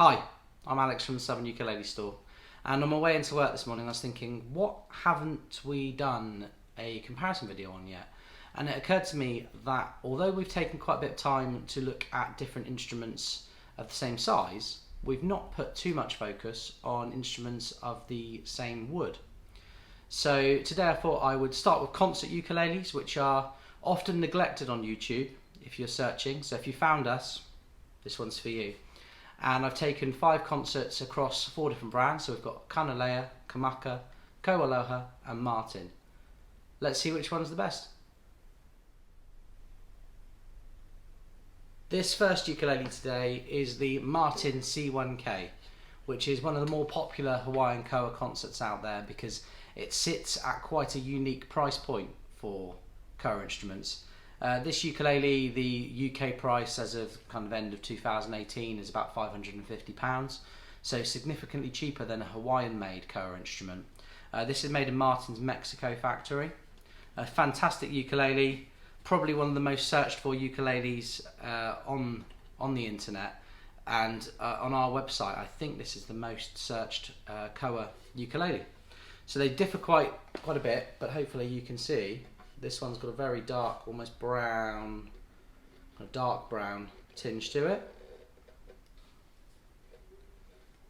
Hi, I'm Alex from the Southern Ukulele Store, and on my way into work this morning I was thinking, what haven't we done a comparison video on yet? And it occurred to me that although we've taken quite a bit of time to look at different instruments of the same size, we've not put too much focus on instruments of the same wood. So today I thought I would start with concert ukuleles, which are often neglected on YouTube if you're searching. So if you found us, this one's for you. And I've taken 5 concerts across 4 different brands. So we've got Kanile'a, Kamaka, KoAloha and Martin. Let's see which one's the best. This first ukulele today is the Martin C1K, which is one of the more popular Hawaiian Koa concerts out there because it sits at quite a unique price point for Koa instruments. This ukulele, the UK price as of kind of end of 2018 is about £550, so significantly cheaper than a Hawaiian made Koa instrument. This is made in Martin's Mexico factory. A fantastic ukulele, probably one of the most searched for ukuleles on the internet, and on our website I think this is the most searched Koa ukulele. So they differ quite a bit, but hopefully you can see this one's got a very dark, almost brown, a dark brown tinge to it.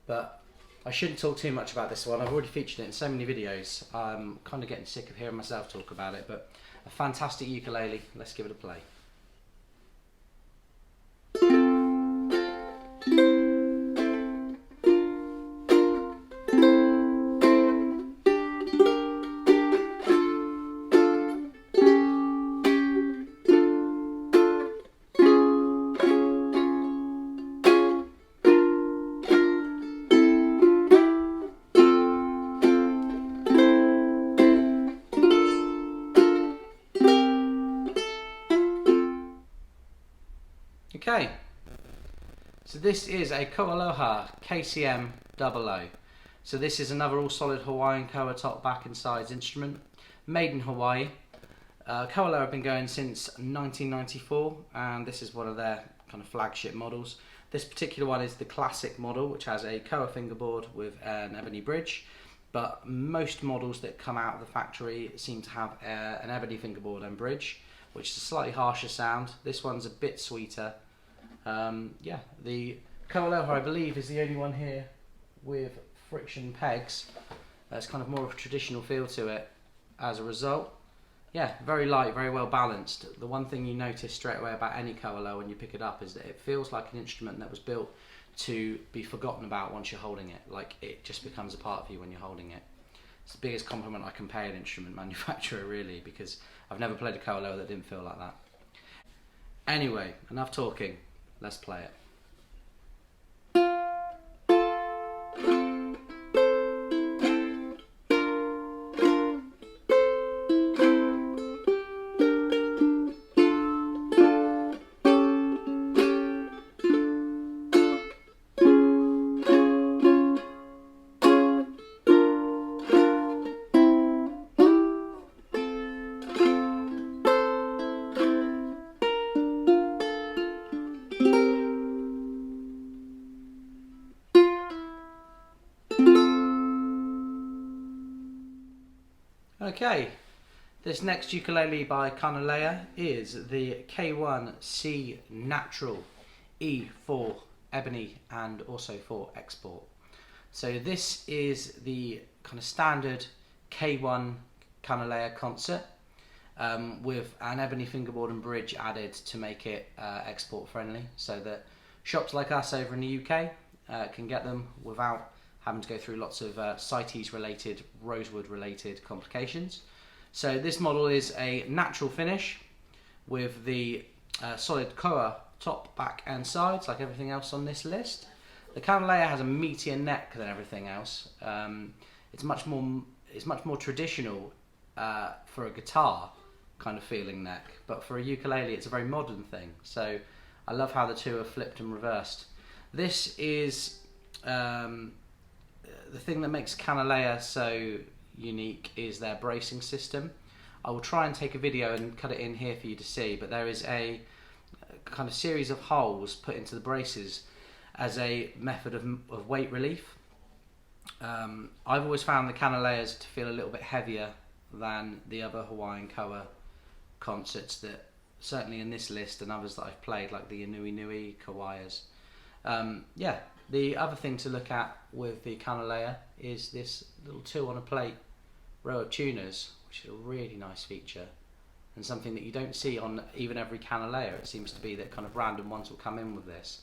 But I shouldn't talk too much about this one. I've already featured it in so many videos. I'm kind of getting sick of hearing myself talk about it, but a fantastic ukulele. Let's give it a play. Okay, so this is a KoAloha KCM 00. So this is another all solid Hawaiian Koa top, back and sides instrument, made in Hawaii. KoAloha have been going since 1994, and this is one of their kind of flagship models. This particular one is the classic model, which has a Koa fingerboard with an ebony bridge, but most models that come out of the factory seem to have an ebony fingerboard and bridge, which is a slightly harsher sound. This one's a bit sweeter. Yeah, the KoAloha I believe is the only one here with friction pegs. It's kind of more of a traditional feel to it as a result. Yeah, very light, very well balanced. The one thing you notice straight away about any KoAloha when you pick it up is that it feels like an instrument that was built to be forgotten about once you're holding it. Like, it just becomes a part of you when you're holding it. It's the biggest compliment I can pay an instrument manufacturer, really, because I've never played a KoAloha that didn't feel like that. Anyway, enough talking. Let's play it. Okay, this next ukulele by Kanile'a is the K1C Natural E for Ebony and also for Export. So this is the kind of standard K1 Kanile'a concert with an ebony fingerboard and bridge added to make it export friendly, so that shops like us over in the UK can get them without having to go through lots of CITES related, rosewood related complications. So this model is a natural finish with the solid Koa top, back and sides, like everything else on this list. The Kanile'a has a meatier neck than everything else. It's much more traditional for a guitar kind of feeling neck, but for a ukulele it's a very modern thing. So I love how the two are flipped and reversed. This is the thing that makes Kanile'a so unique is their bracing system. I will try and take a video and cut it in here for you to see, but there is a kind of series of holes put into the braces as a method of weight relief. I've always found the Kanile'as to feel a little bit heavier than the other Hawaiian Koa concerts that, certainly in this list and others that I've played, like the Inui Nui, Kauai's. Yeah, the other thing to look at with the Kanile'a is this little 2 on a plate row of tuners, which is a really nice feature and something that you don't see on even every Kanile'a. It seems to be that kind of random ones will come in with this.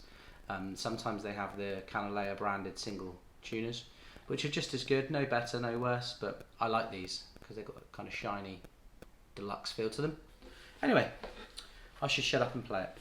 Sometimes they have the Kanile'a branded single tuners, which are just as good, no better, no worse, but I like these because they've got a kind of shiny deluxe feel to them. Anyway, I should shut up and play it.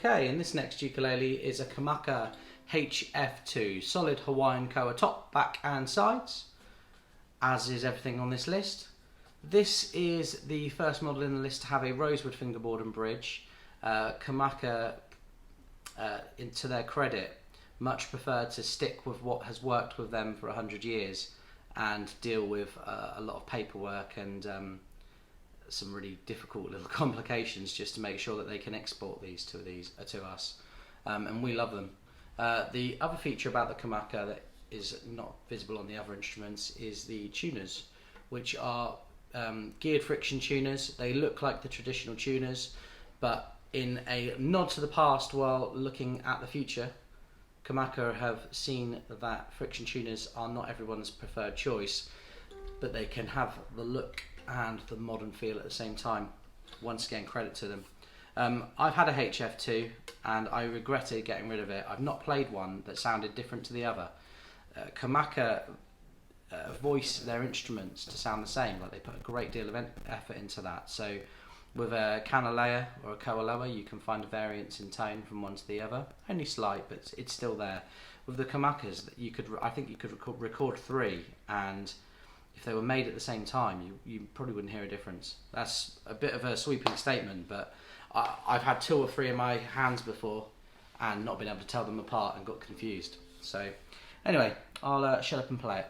Okay, and this next ukulele is a Kamaka HF2, solid Hawaiian Koa top, back and sides, as is everything on this list. This is the first model in the list to have a rosewood fingerboard and bridge. Kamaka, to their credit, much prefer to stick with what has worked with them for 100 years and deal with a lot of paperwork and some really difficult little complications just to make sure that they can export these to us, and we love them. The other feature about the Kamaka that is not visible on the other instruments is the tuners, which are geared friction tuners. They look like the traditional tuners, but in a nod to the past while looking at the future, Kamaka have seen that friction tuners are not everyone's preferred choice, but they can have the look and the modern feel at the same time. Once again, credit to them. I've had a HF2 and I regretted getting rid of it. I've not played one that sounded different to the other. Kamaka voice their instruments to sound the same, like they put a great deal of effort into that. So with a Kanile'a or a KoAloha, you can find a variance in tone from one to the other, only slight, but it's still there. With the Kamakas, I think you could record 3, and if they were made at the same time, you probably wouldn't hear a difference. That's a bit of a sweeping statement, but I've had 2 or 3 in my hands before and not been able to tell them apart and got confused. So anyway, I'll shut up and play it.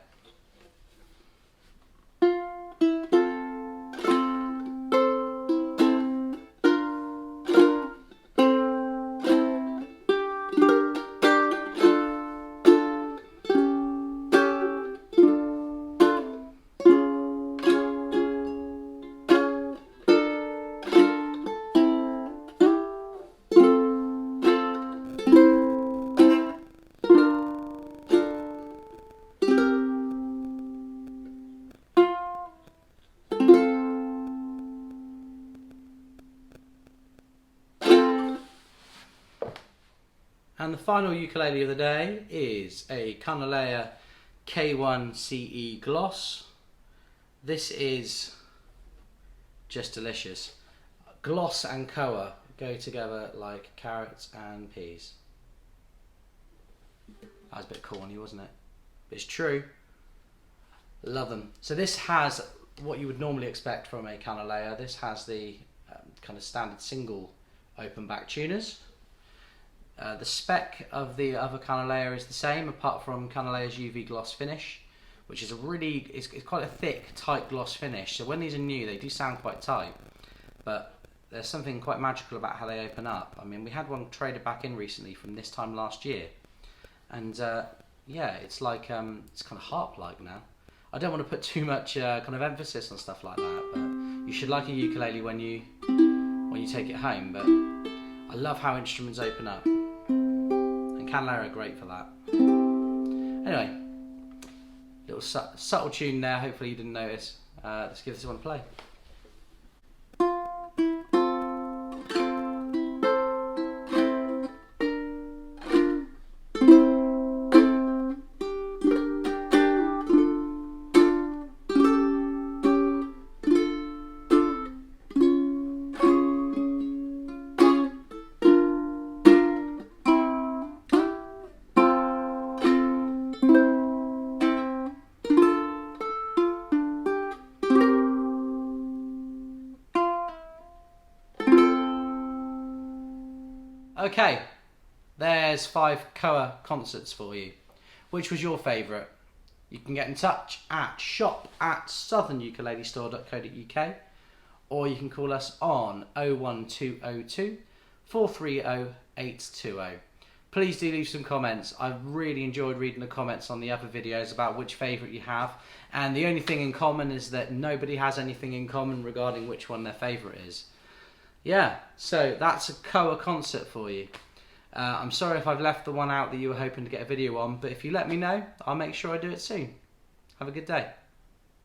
And the final ukulele of the day is a Kanile'a K1 CE Gloss. This is just delicious. Gloss and Koa go together like carrots and peas. That was a bit corny, wasn't it? But it's true. Love them. So this has what you would normally expect from a Kanile'a. This has the kind of standard single open back tuners. The spec of the other Kanile'a is the same, apart from Kanile'a's UV gloss finish, which is it's quite a thick, tight gloss finish. So when these are new, they do sound quite tight, but there's something quite magical about how they open up. I mean, we had one traded back in recently from this time last year, and yeah, it's like it's kind of harp-like now. I don't want to put too much kind of emphasis on stuff like that, but you should like a ukulele when you take it home. But I love how instruments open up. Kanile'a are great for that. Anyway, little subtle tune there, hopefully you didn't notice. Let's give this one a play. Okay, there's 5 Koa concerts for you. Which was your favourite? You can get in touch at shop@southernukulelestore.co.uk, or you can call us on 01202 430 820. Please do leave some comments. I've really enjoyed reading the comments on the other videos about which favourite you have, and the only thing in common is that nobody has anything in common regarding which one their favourite is. Yeah, so that's a Koa concert for you. I'm sorry if I've left the one out that you were hoping to get a video on, but if you let me know, I'll make sure I do it soon. Have a good day.